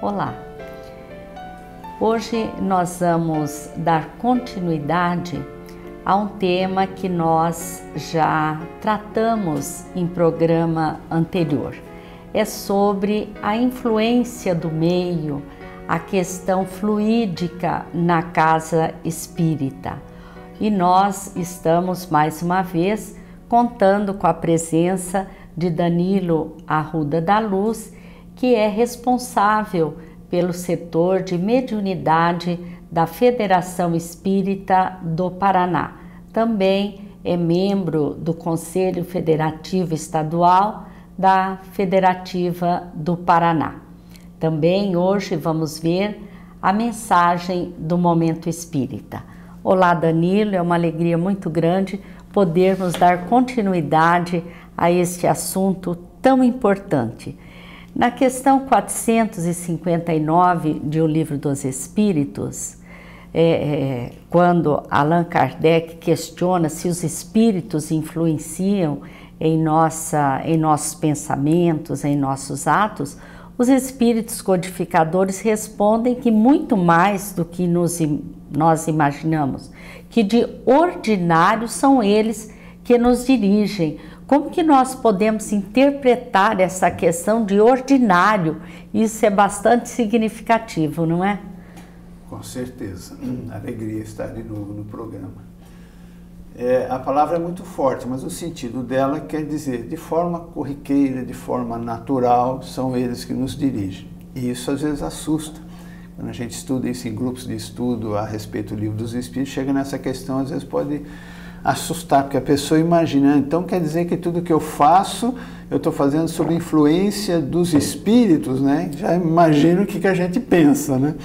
Olá! Hoje nós vamos dar continuidade a um tema que nós já tratamos em programa anterior. É sobre a influência do meio, a questão fluídica na casa espírita. E nós estamos mais uma vez contando com a presença de Danilo Arruda da Luz, que é responsável pelo setor de mediunidade da Federação Espírita do Paraná. Também é membro do Conselho Federativo Estadual da Federativa do Paraná. Também hoje vamos ver a mensagem do Momento Espírita. Olá, Danilo, é uma alegria muito grande podermos dar continuidade a este assunto tão importante. Na questão 459 de O Livro dos Espíritos, quando Allan Kardec questiona se os espíritos influenciam em nossos pensamentos, em nossos atos, os espíritos codificadores respondem que muito mais do que nós imaginamos, que de ordinário são eles que nos dirigem. Como que nós podemos interpretar essa questão de ordinário? Isso é bastante significativo, não é? Com certeza. Alegria estar de novo no programa. A palavra é muito forte, mas o sentido dela quer dizer, de forma corriqueira, de forma natural, são eles que nos dirigem. E isso às vezes assusta. Quando a gente estuda isso em grupos de estudo a respeito do Livro dos Espíritos, chega nessa questão, às vezes pode assustar, porque a pessoa imagina, então quer dizer que tudo que eu faço, eu estou fazendo sob influência dos espíritos, né? Já imagino o que a gente pensa, né?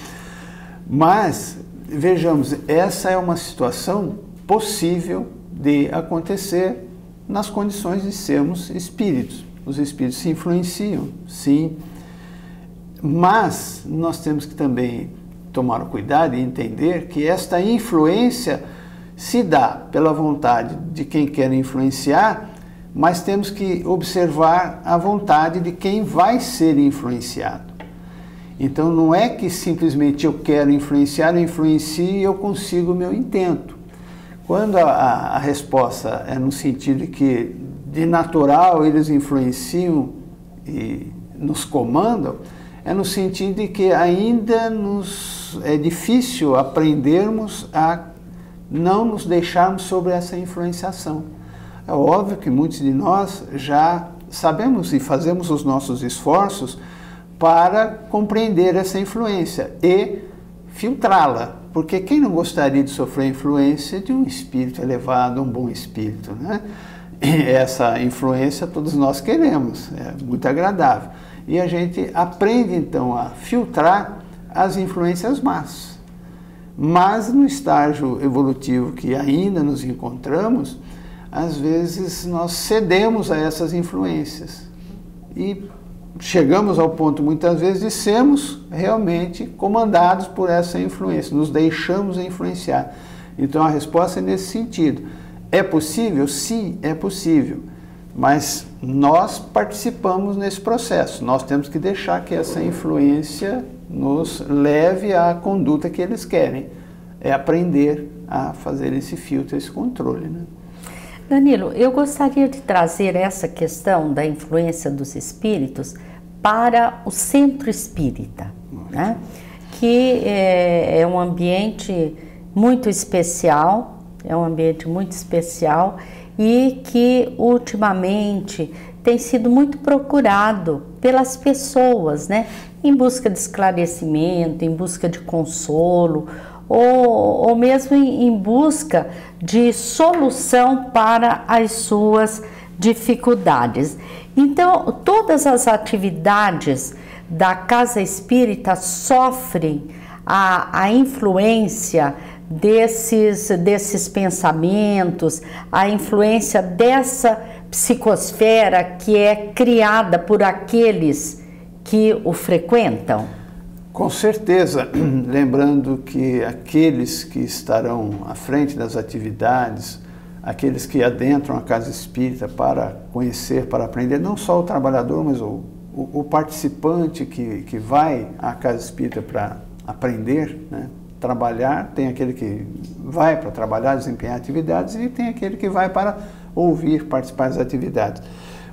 Mas, vejamos, essa é uma situação possível de acontecer nas condições de sermos espíritos. Os espíritos se influenciam, sim, mas nós temos que também tomar o cuidado e entender que esta influência se dá pela vontade de quem quer influenciar, mas temos que observar a vontade de quem vai ser influenciado. Então não é que simplesmente eu quero influenciar, eu influencio e eu consigo o meu intento. Quando a resposta é no sentido de que de natural eles influenciam e nos comandam, é no sentido de que ainda é difícil aprendermos a não nos deixarmos sobre essa influenciação. É óbvio que muitos de nós já sabemos e fazemos os nossos esforços para compreender essa influência e filtrá-la, porque quem não gostaria de sofrer a influência de um espírito elevado, um bom espírito, né? E essa influência todos nós queremos, é muito agradável. E a gente aprende então a filtrar as influências más. Mas no estágio evolutivo que ainda nos encontramos, às vezes nós cedemos a essas influências e chegamos ao ponto muitas vezes de sermos realmente comandados por essa influência, nos deixamos influenciar. Então a resposta é nesse sentido. É possível? Sim, é possível, mas nós participamos nesse processo, nós temos que deixar que essa influência nos leve à conduta que eles querem. É aprender a fazer esse filtro, esse controle, né? Danilo, eu gostaria de trazer essa questão da influência dos espíritos para o centro espírita, né? Que é um ambiente muito especial, e que ultimamente tem sido muito procurado pelas pessoas, né? Em busca de esclarecimento, em busca de consolo, ou mesmo em busca de solução para as suas dificuldades. Então, todas as atividades da Casa Espírita sofrem a influência desses pensamentos, a influência dessa psicosfera que é criada por aqueles que o frequentam? Com certeza, lembrando que aqueles que estarão à frente das atividades, aqueles que adentram a casa espírita para conhecer, para aprender, não só o trabalhador, mas o o participante que vai à casa espírita para aprender, né, trabalhar, tem aquele que vai para trabalhar, desempenhar atividades, e tem aquele que vai para ouvir, participar das atividades.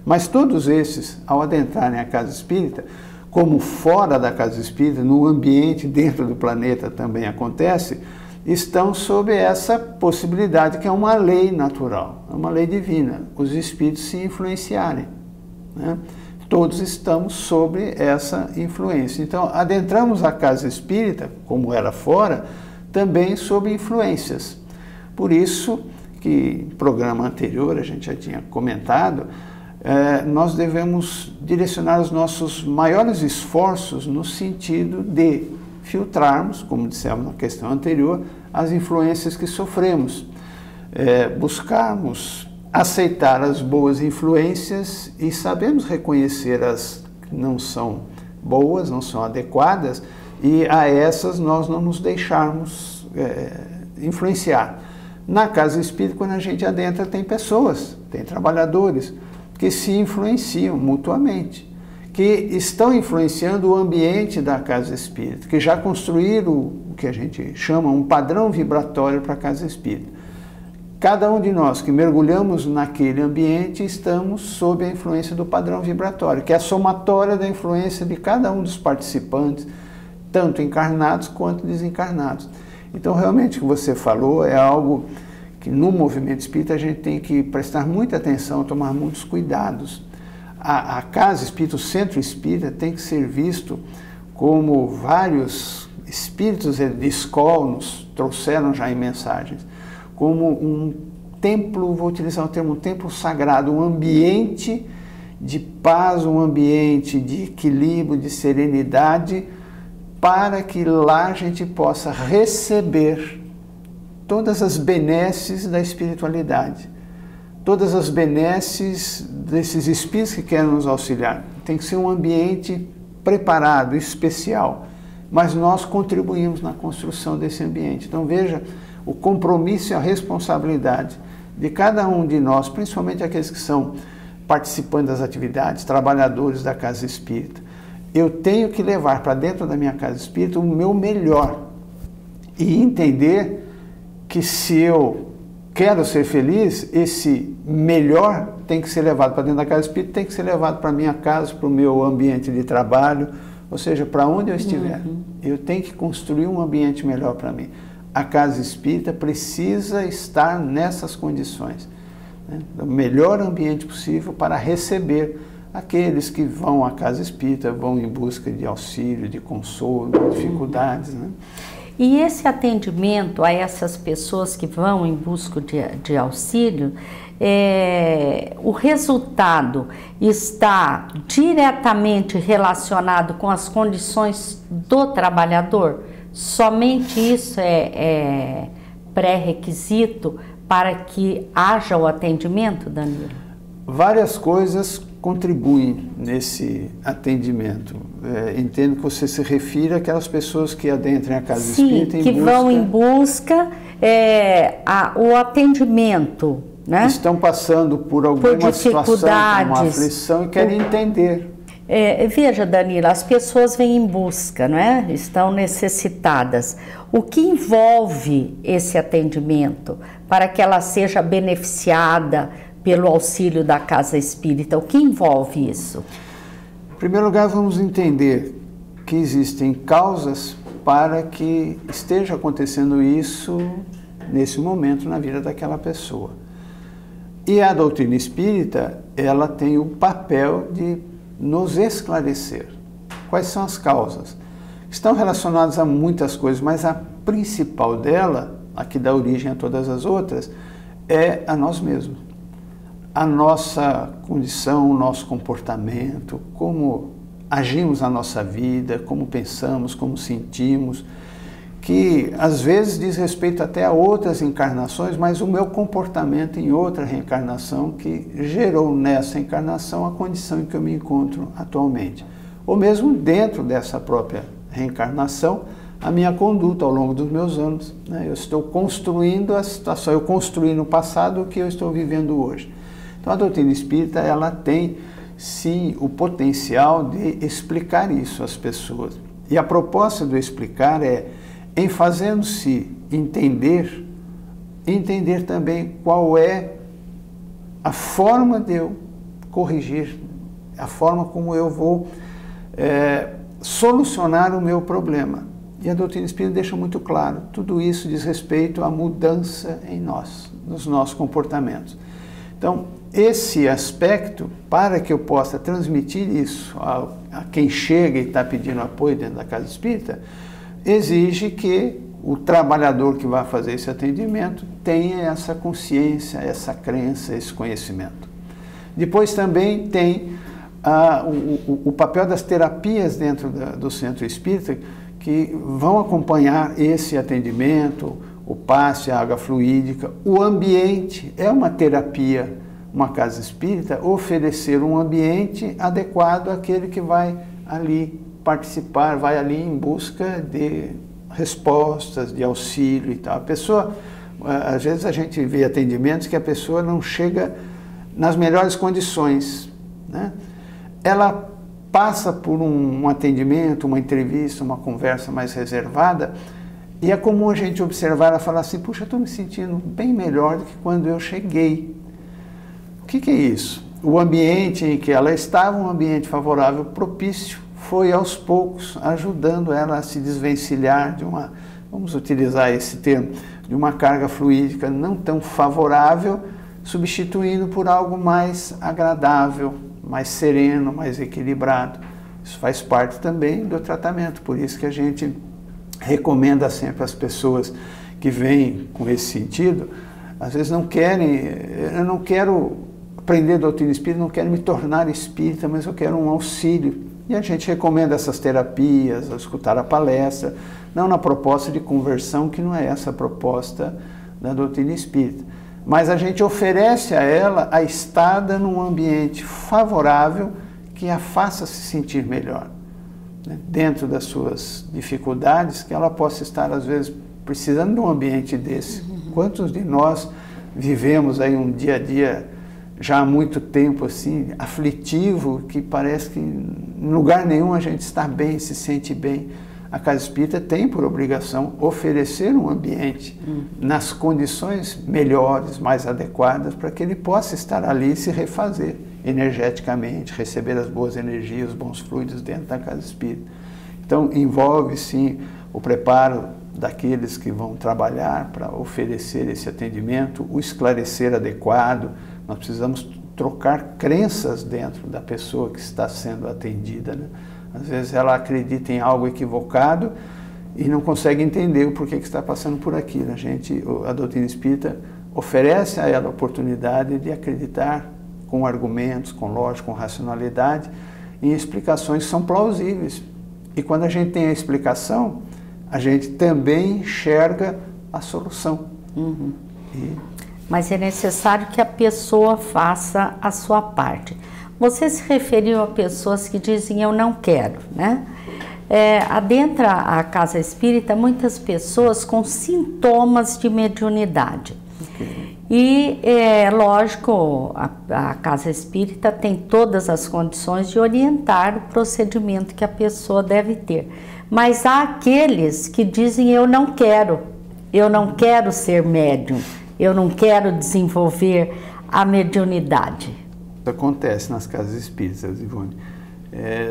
Mas todos esses, ao adentrarem a casa espírita, como fora da casa espírita, no ambiente dentro do planeta também acontece, estão sob essa possibilidade que é uma lei natural, é uma lei divina, os espíritos se influenciarem, né? Todos estamos sob essa influência. Então, adentramos a casa espírita, como era fora, também sob influências. Por isso que no programa anterior a gente já tinha comentado, nós devemos direcionar os nossos maiores esforços no sentido de filtrarmos, como dissemos na questão anterior, as influências que sofremos, buscarmos aceitar as boas influências e sabemos reconhecer as que não são boas, não são adequadas, e a essas nós não nos deixarmos influenciar. Na casa espírita, quando a gente adentra, tem pessoas, tem trabalhadores que se influenciam mutuamente, que estão influenciando o ambiente da casa espírita, que já construíram o que a gente chama um padrão vibratório para a casa espírita. Cada um de nós que mergulhamos naquele ambiente estamos sob a influência do padrão vibratório, que é a somatória da influência de cada um dos participantes, tanto encarnados quanto desencarnados. Então, realmente, o que você falou é algo que no movimento espírita a gente tem que prestar muita atenção, tomar muitos cuidados. A casa espírita, o centro espírita, tem que ser visto como vários espíritos de escola nos trouxeram já em mensagens, como um templo, vou utilizar o termo, um templo sagrado, um ambiente de paz, um ambiente de equilíbrio, de serenidade, para que lá a gente possa receber todas as benesses da espiritualidade, todas as benesses desses espíritos que querem nos auxiliar. Tem que ser um ambiente preparado, especial, mas nós contribuímos na construção desse ambiente. Então veja o compromisso e a responsabilidade de cada um de nós, principalmente aqueles que são participantes das atividades, trabalhadores da casa espírita. Eu tenho que levar para dentro da minha casa espírita o meu melhor e entender que se eu quero ser feliz, esse melhor tem que ser levado para dentro da casa espírita, tem que ser levado para a minha casa, para o meu ambiente de trabalho, ou seja, para onde eu estiver. Eu tenho que construir um ambiente melhor para mim. A casa espírita precisa estar nessas condições, né? O melhor ambiente possível para receber aqueles que vão à casa espírita, vão em busca de auxílio, de consolo, de dificuldades, né? E esse atendimento a essas pessoas que vão em busca de auxílio, o resultado está diretamente relacionado com as condições do trabalhador? Somente isso é pré-requisito para que haja o atendimento, Danilo? Várias coisas contribuem nesse atendimento. Entendo que você se refere àquelas pessoas que adentrem a casa espírita que vão em busca o atendimento, né? Estão passando por alguma situação, uma aflição e querem entender. Veja, Danilo, as pessoas vêm em busca, não é? Estão necessitadas. O que envolve esse atendimento para que ela seja beneficiada pelo auxílio da casa espírita? O que envolve isso? Em primeiro lugar, vamos entender que existem causas para que esteja acontecendo isso nesse momento na vida daquela pessoa. E a doutrina espírita, ela tem o papel de nos esclarecer quais são as causas. Estão relacionadas a muitas coisas, mas a principal dela, a que dá origem a todas as outras, é a nós mesmos. A nossa condição, o nosso comportamento, como agimos na nossa vida, como pensamos, como sentimos, que às vezes diz respeito até a outras encarnações, mas o meu comportamento em outra reencarnação que gerou nessa encarnação a condição em que eu me encontro atualmente. Ou mesmo dentro dessa própria reencarnação, a minha conduta ao longo dos meus anos, né? Eu estou construindo a situação, eu construí no passado o que eu estou vivendo hoje. Então a doutrina espírita, ela tem sim, o potencial de explicar isso às pessoas. E a proposta do explicar é, em fazendo-se entender, entender também qual é a forma de eu corrigir, a forma como eu vou solucionar o meu problema. E a doutrina espírita deixa muito claro, tudo isso diz respeito à mudança em nós, nos nossos comportamentos. Então, esse aspecto, para que eu possa transmitir isso a quem chega e está pedindo apoio dentro da casa espírita, exige que o trabalhador que vai fazer esse atendimento tenha essa consciência, essa crença, esse conhecimento. Depois também tem o papel das terapias dentro do centro espírita, que vão acompanhar esse atendimento, o passe, a água fluídica. O ambiente é uma terapia, uma casa espírita, oferecer um ambiente adequado àquele que vai ali participar, vai ali em busca de respostas, de auxílio e tal. A pessoa, às vezes a gente vê atendimentos que a pessoa não chega nas melhores condições, né? Ela passa por um atendimento, uma entrevista, uma conversa mais reservada, e é comum a gente observar ela falar assim, puxa, eu estou me sentindo bem melhor do que quando eu cheguei. O que é isso? O ambiente em que ela estava, um ambiente favorável, propício, foi aos poucos ajudando ela a se desvencilhar de uma, vamos utilizar esse termo, de uma carga fluídica não tão favorável, substituindo por algo mais agradável, mais sereno, mais equilibrado. Isso faz parte também do tratamento, por isso que a gente recomenda sempre às pessoas que vêm com esse sentido, às vezes não querem, eu não quero aprender doutrina espírita, não quero me tornar espírita, mas eu quero um auxílio. E a gente recomenda essas terapias, escutar a palestra, não na proposta de conversão, que não é essa a proposta da doutrina espírita. Mas a gente oferece a ela a estada num ambiente favorável que a faça se sentir melhor, né? Dentro das suas dificuldades, que ela possa estar, às vezes, precisando de um ambiente desse. Quantos de nós vivemos aí um dia a dia já há muito tempo assim, aflitivo, que parece que em lugar nenhum a gente está bem, se sente bem. A Casa Espírita tem por obrigação oferecer um ambiente nas condições melhores, mais adequadas, para que ele possa estar ali e se refazer energeticamente, receber as boas energias, os bons fluidos dentro da Casa Espírita. Então, envolve sim o preparo daqueles que vão trabalhar para oferecer esse atendimento, o esclarecer adequado. Nós precisamos trocar crenças dentro da pessoa que está sendo atendida, né? Às vezes ela acredita em algo equivocado e não consegue entender o porquê que está passando por aquilo. A doutrina espírita oferece a ela a oportunidade de acreditar com argumentos, com lógica, com racionalidade, em explicações que são plausíveis. E quando a gente tem a explicação, a gente também enxerga a solução. Mas é necessário que a pessoa faça a sua parte. Você se referiu a pessoas que dizem eu não quero, né? Adentra a casa espírita muitas pessoas com sintomas de mediunidade. E lógico, a casa espírita tem todas as condições de orientar o procedimento que a pessoa deve ter. Mas há aqueles que dizem eu não quero ser médium, eu não quero desenvolver a mediunidade. Isso acontece nas casas espíritas, Ivone.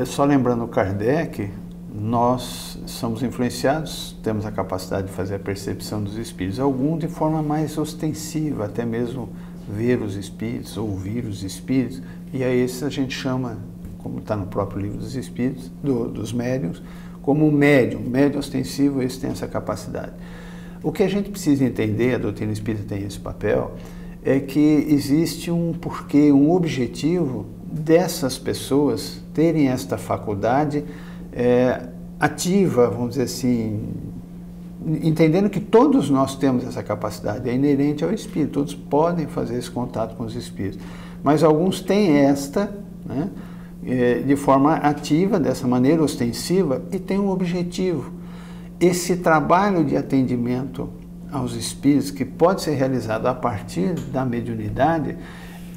Só lembrando o Kardec, nós somos influenciados, temos a capacidade de fazer a percepção dos espíritos, alguns de forma mais ostensiva, até mesmo ver os espíritos, ouvir os espíritos, e a esses a gente chama, como está no próprio livro dos espíritos, dos médiuns, como médium ostensivo, esse tem essa capacidade. O que a gente precisa entender, a doutrina espírita tem esse papel, é que existe um porquê, um objetivo dessas pessoas terem esta faculdade ativa, vamos dizer assim, entendendo que todos nós temos essa capacidade, é inerente ao espírito, todos podem fazer esse contato com os espíritos, mas alguns têm esta, né, de forma ativa, dessa maneira ostensiva, e tem um objetivo. Esse trabalho de atendimento aos espíritos, que pode ser realizado a partir da mediunidade,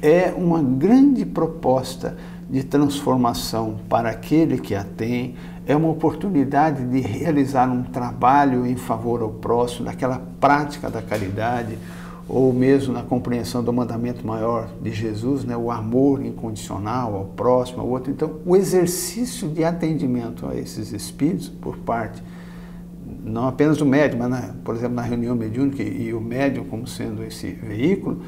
é uma grande proposta de transformação para aquele que a tem, é uma oportunidade de realizar um trabalho em favor ao próximo, daquela prática da caridade, ou mesmo na compreensão do mandamento maior de Jesus, né, o amor incondicional ao próximo, ao outro. Então, o exercício de atendimento a esses espíritos por parte, não apenas do médium, mas, por exemplo, na reunião mediúnica e o médium como sendo esse veículo,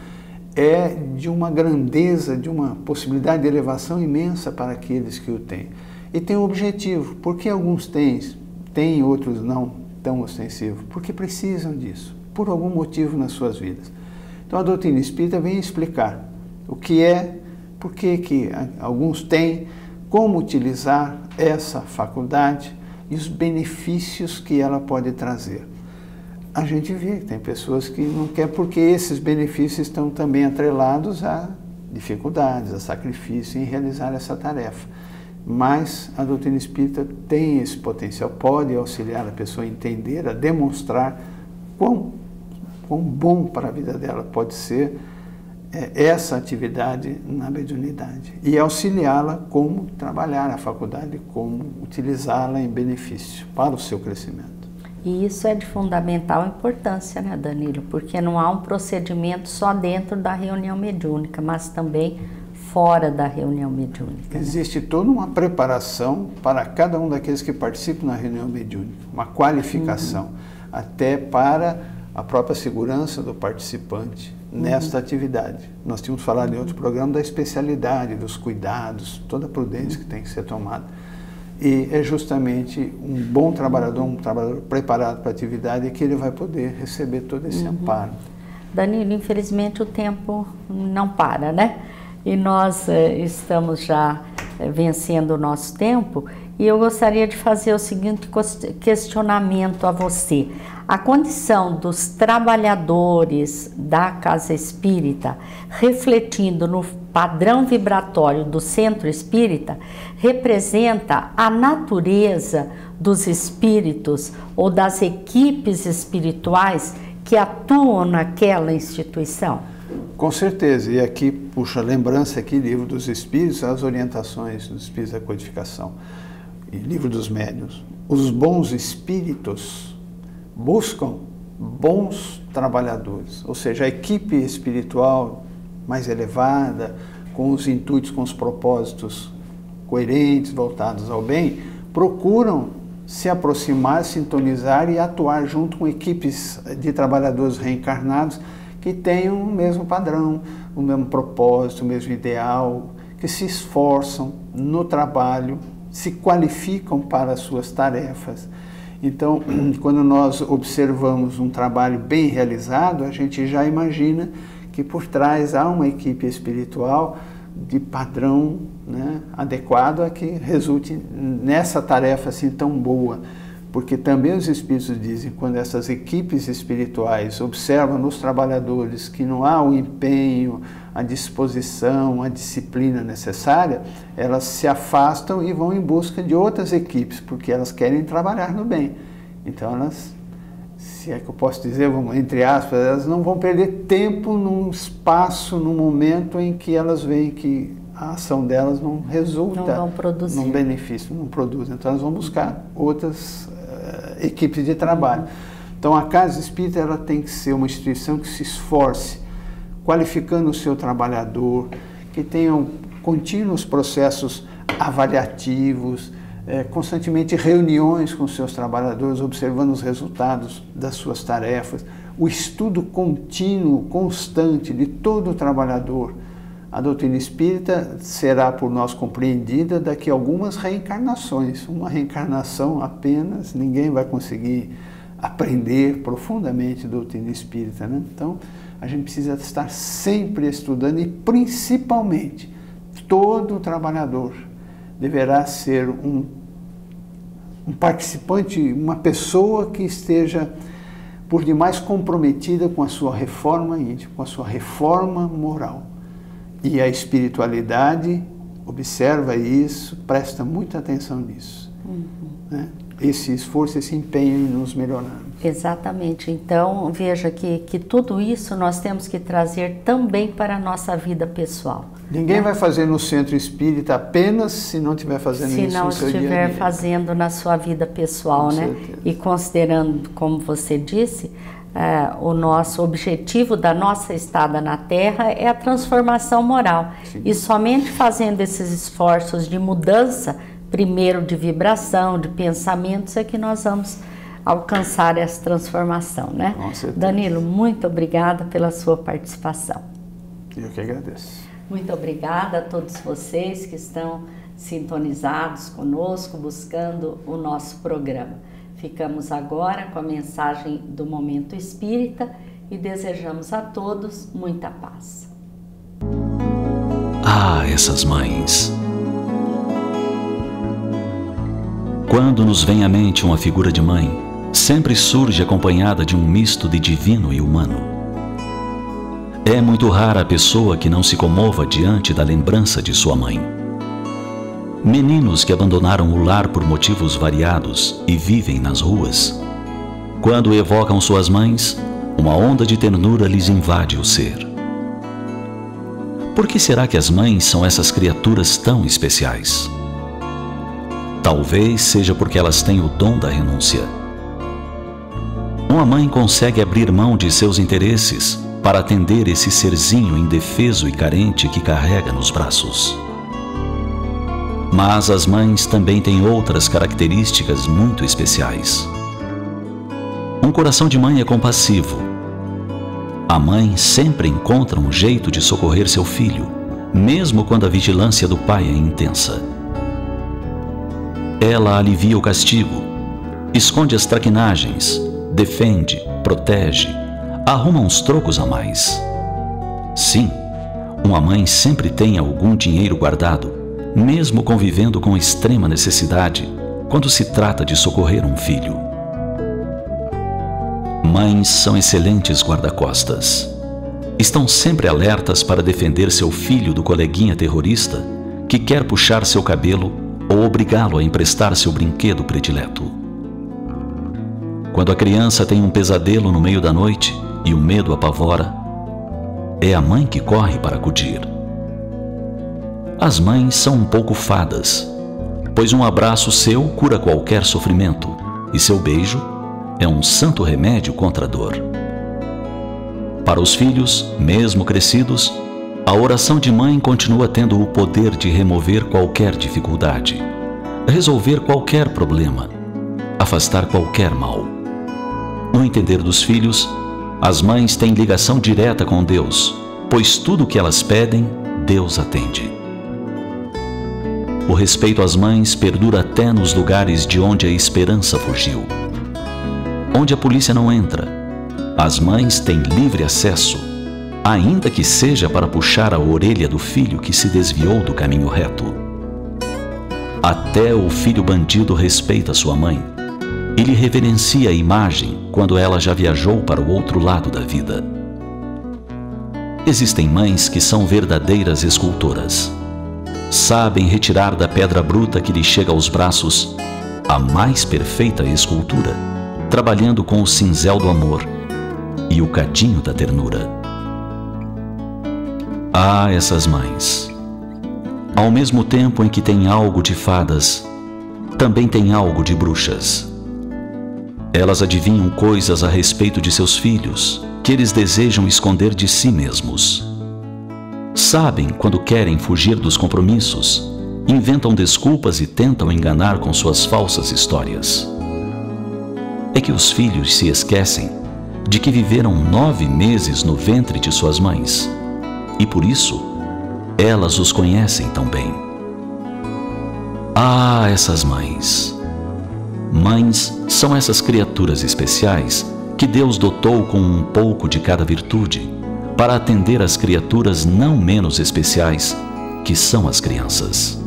é de uma grandeza, de uma possibilidade de elevação imensa para aqueles que o têm. E tem um objetivo. Por que alguns têm e outros não tão ostensivos? Porque precisam disso, por algum motivo nas suas vidas. Então a doutrina espírita vem explicar o que é, por que alguns têm, como utilizar essa faculdade e os benefícios que ela pode trazer. A gente vê que tem pessoas que não querem, porque esses benefícios estão também atrelados a dificuldades, a sacrifício em realizar essa tarefa. Mas a doutrina espírita tem esse potencial, pode auxiliar a pessoa a entender, a demonstrar quão bom para a vida dela pode ser essa atividade na mediunidade e auxiliá-la como trabalhar a faculdade, como utilizá-la em benefício para o seu crescimento. E isso é de fundamental importância, né, Danilo? Porque não há um procedimento só dentro da reunião mediúnica, mas também fora da reunião mediúnica. Existe toda uma preparação para cada um daqueles que participam na reunião mediúnica, uma qualificação, até para a própria segurança do participante nesta atividade. Nós tínhamos falado em outro programa da especialidade, dos cuidados, toda a prudência que tem que ser tomada. E é justamente um bom trabalhador, um trabalhador preparado para a atividade, que ele vai poder receber todo esse amparo. Danilo, infelizmente o tempo não para, né? E nós estamos já vencendo o nosso tempo, e eu gostaria de fazer o seguinte questionamento a você. A condição dos trabalhadores da Casa Espírita, refletindo no padrão vibratório do Centro Espírita, representa a natureza dos espíritos ou das equipes espirituais que atuam naquela instituição? Com certeza, e aqui puxa a lembrança aqui, Livro dos Espíritos, as orientações dos Espíritos da Codificação, e Livro dos Médiuns. Os bons espíritos buscam bons trabalhadores, ou seja, a equipe espiritual mais elevada, com os intuitos, com os propósitos coerentes, voltados ao bem, procuram se aproximar, sintonizar e atuar junto com equipes de trabalhadores reencarnados que tenham o mesmo padrão, o mesmo propósito, o mesmo ideal, que se esforçam no trabalho, se qualificam para as suas tarefas. Então, quando nós observamos um trabalho bem realizado, a gente já imagina que por trás há uma equipe espiritual de padrão, né, adequado a que resulte nessa tarefa assim tão boa. Porque também os Espíritos dizem, quando essas equipes espirituais observam nos trabalhadores que não há o empenho, a disposição, a disciplina necessária, elas se afastam e vão em busca de outras equipes, porque elas querem trabalhar no bem. Então elas, se é que eu posso dizer, entre aspas, elas não vão perder tempo num espaço, num momento em que elas veem que a ação delas não resulta num benefício, não produz. Então elas vão buscar outras equipes de trabalho. Então a Casa Espírita ela tem que ser uma instituição que se esforce, qualificando o seu trabalhador, que tenham contínuos processos avaliativos, constantemente reuniões com seus trabalhadores, observando os resultados das suas tarefas, o estudo contínuo, constante de todo o trabalhador. A doutrina espírita será por nós compreendida daqui a algumas reencarnações. Uma reencarnação apenas, ninguém vai conseguir aprender profundamente a doutrina espírita, né? Então, a gente precisa estar sempre estudando e, principalmente, todo trabalhador deverá ser um participante, uma pessoa que esteja por demais comprometida com a sua reforma íntima, com a sua reforma moral. E a espiritualidade observa isso, presta muita atenção nisso. né? Esse esforço, esse empenho em nos melhorarmos. Exatamente. Então, veja que tudo isso nós temos que trazer também para a nossa vida pessoal. Ninguém vai fazer no centro espírita apenas se não estiver fazendo isso no seu dia a dia. Se não estiver fazendo na sua vida pessoal, né? Certeza. E considerando, como você disse, o nosso objetivo da nossa estada na Terra é a transformação moral. Sim. E somente fazendo esses esforços de mudança, primeiro de vibração, de pensamentos, é que nós vamos alcançar essa transformação, né? Com certeza. Danilo, muito obrigada pela sua participação. Eu que agradeço. Muito obrigada a todos vocês que estão sintonizados conosco, buscando o nosso programa. Ficamos agora com a mensagem do Momento Espírita e desejamos a todos muita paz. Ah, essas mães! Quando nos vem à mente uma figura de mãe, sempre surge acompanhada de um misto de divino e humano. É muito rara a pessoa que não se comova diante da lembrança de sua mãe. Meninos que abandonaram o lar por motivos variados e vivem nas ruas. Quando evocam suas mães, uma onda de ternura lhes invade o ser. Por que será que as mães são essas criaturas tão especiais? Talvez seja porque elas têm o dom da renúncia. Uma mãe consegue abrir mão de seus interesses para atender esse serzinho indefeso e carente que carrega nos braços. Mas as mães também têm outras características muito especiais. Um coração de mãe é compassivo. A mãe sempre encontra um jeito de socorrer seu filho, mesmo quando a vigilância do pai é intensa. Ela alivia o castigo, esconde as traquinagens, defende, protege, arruma uns trocos a mais. Sim, uma mãe sempre tem algum dinheiro guardado, mesmo convivendo com extrema necessidade, quando se trata de socorrer um filho. Mães são excelentes guarda-costas. Estão sempre alertas para defender seu filho do coleguinha terrorista que quer puxar seu cabelo ou obrigá-lo a emprestar seu brinquedo predileto. Quando a criança tem um pesadelo no meio da noite e o medo apavora, é a mãe que corre para acudir. As mães são um pouco fadas, pois um abraço seu cura qualquer sofrimento e seu beijo é um santo remédio contra a dor. Para os filhos, mesmo crescidos, a oração de mãe continua tendo o poder de remover qualquer dificuldade, resolver qualquer problema, afastar qualquer mal. No entender dos filhos, as mães têm ligação direta com Deus, pois tudo o que elas pedem, Deus atende. O respeito às mães perdura até nos lugares de onde a esperança fugiu. Onde a polícia não entra, as mães têm livre acesso, ainda que seja para puxar a orelha do filho que se desviou do caminho reto. Até o filho bandido respeita sua mãe e lhe reverencia a imagem quando ela já viajou para o outro lado da vida. Existem mães que são verdadeiras escultoras. Sabem retirar da pedra bruta que lhe chega aos braços a mais perfeita escultura, trabalhando com o cinzel do amor e o cadinho da ternura. Ah, essas mães! Ao mesmo tempo em que tem algo de fadas, também tem algo de bruxas. Elas adivinham coisas a respeito de seus filhos que eles desejam esconder de si mesmos. Sabem quando querem fugir dos compromissos, inventam desculpas e tentam enganar com suas falsas histórias. É que os filhos se esquecem de que viveram 9 meses no ventre de suas mães e por isso elas os conhecem tão bem. Ah, essas mães! Mães são essas criaturas especiais que Deus dotou com um pouco de cada virtude para atender às criaturas não menos especiais, que são as crianças.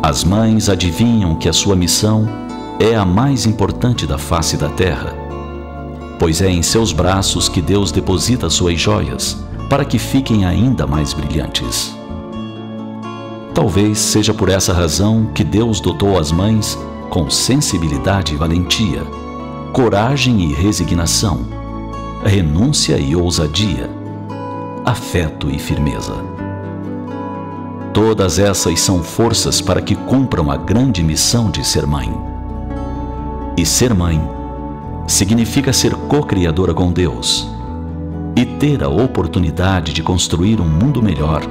As mães adivinham que a sua missão é a mais importante da face da terra, pois é em seus braços que Deus deposita suas joias para que fiquem ainda mais brilhantes. talvez seja por essa razão que Deus dotou as mães com sensibilidade e valentia, coragem e resignação, renúncia e ousadia, afeto e firmeza. Todas essas são forças para que cumpram a grande missão de ser mãe. E ser mãe significa ser co-criadora com Deus e ter a oportunidade de construir um mundo melhor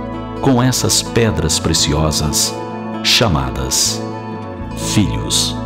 com essas pedras preciosas chamadas filhos.